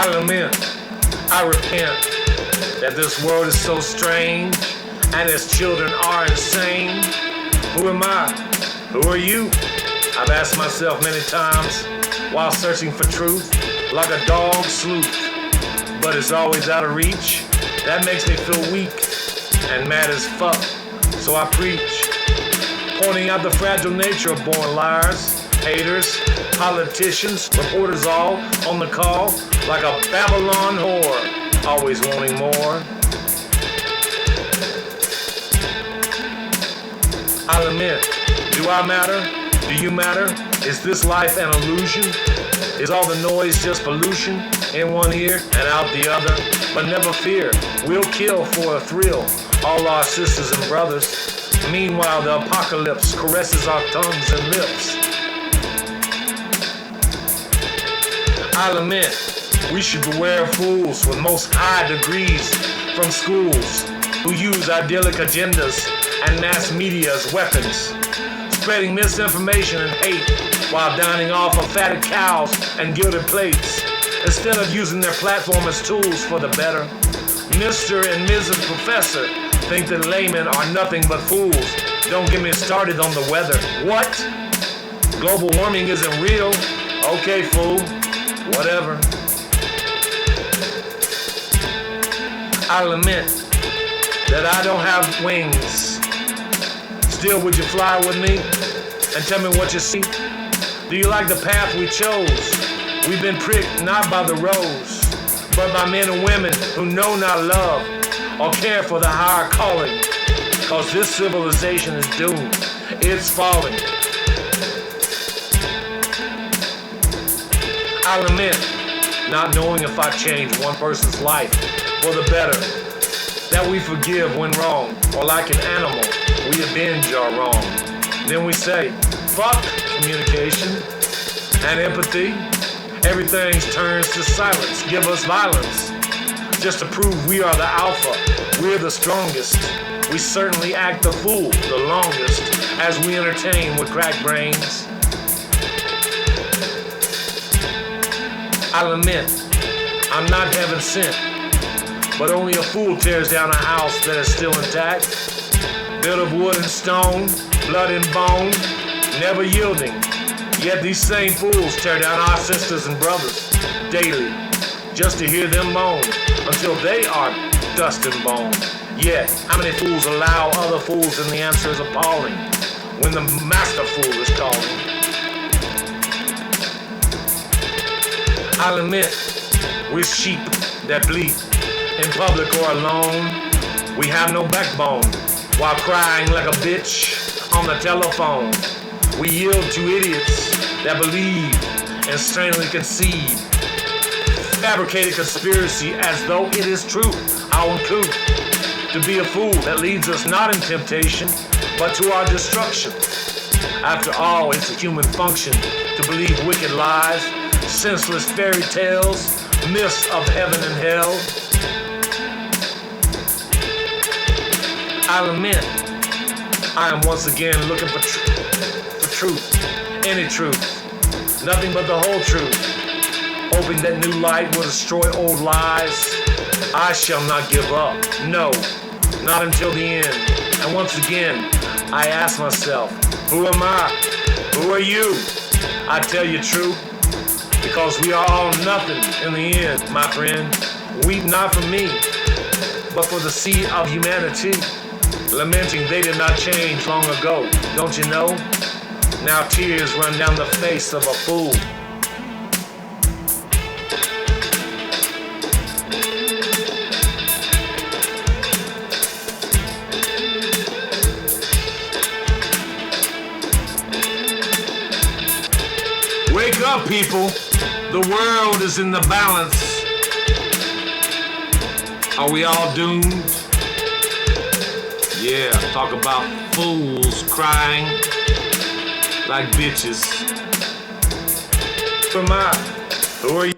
I lament, I repent that this world is so strange and its children are insane. Who am I? Who are you? I've asked myself many times while searching for truth, like a dog sleuth, but it's always out of reach. That makes me feel weak and mad as fuck, so I preach, pointing out the fragile nature of born liars, haters, politicians, reporters all on the call, like a Babylon whore, always wanting more. I lament, do I matter? Do you matter? Is this life an illusion? Is all the noise just pollution? In one ear and out the other? But never fear, we'll kill for a thrill all our sisters and brothers. Meanwhile, the apocalypse caresses our tongues and lips. I lament, we should beware fools with most high degrees from schools who use idyllic agendas and mass media as weapons, spreading misinformation and hate while dining off of fatted cows and gilded plates, instead of using their platform as tools for the better. Mr. and Mrs. Professor think that laymen are nothing but fools. Don't get me started on the weather. What? Global warming isn't real? Okay, fool. Whatever. I lament that I don't have wings. Still, would you fly with me and tell me what you see? Do you like the path we chose? We've been pricked not by the rose, but by men and women who know not love or care for the higher calling. Cause this civilization is doomed. It's falling. I lament not knowing if I change one person's life for the better, that we forgive when wrong, or like an animal, we avenge our wrong. Then we say, fuck communication and empathy. Everything turns to silence, give us violence, just to prove we are the alpha, we're the strongest. We certainly act the fool the longest as we entertain with cracked brains. I lament, I'm not heaven sent, but only a fool tears down a house that is still intact, built of wood and stone, blood and bone, never yielding. Yet these same fools tear down our sisters and brothers daily, just to hear them moan until they are dust and bone. Yet, how many fools allow other fools, and the answer is appalling when the master fool is calling. I lament, we're sheep that bleat in public or alone. We have no backbone while crying like a bitch on the telephone. We yield to idiots that believe and strangely conceive fabricated conspiracy as though it is true. How uncouth to be a fool that leads us not in temptation, but to our destruction. After all, it's a human function to believe wicked lies, senseless fairy tales, myths of heaven and hell. I lament, I am once again looking for truth, any truth, nothing but the whole truth, hoping that new light will destroy old lies. I shall not give up, no, not until the end. And once again, I ask myself, who am I? Who are you? I tell you true, because we are all nothing in the end, my friend. Weep not for me, but for the seed of humanity, lamenting they did not change long ago. Don't you know? Now tears run down the face of a fool. Wake up, people. The world is in the balance. Are we all doomed? Yeah, talk about fools crying like bitches. Who am I? Who are you?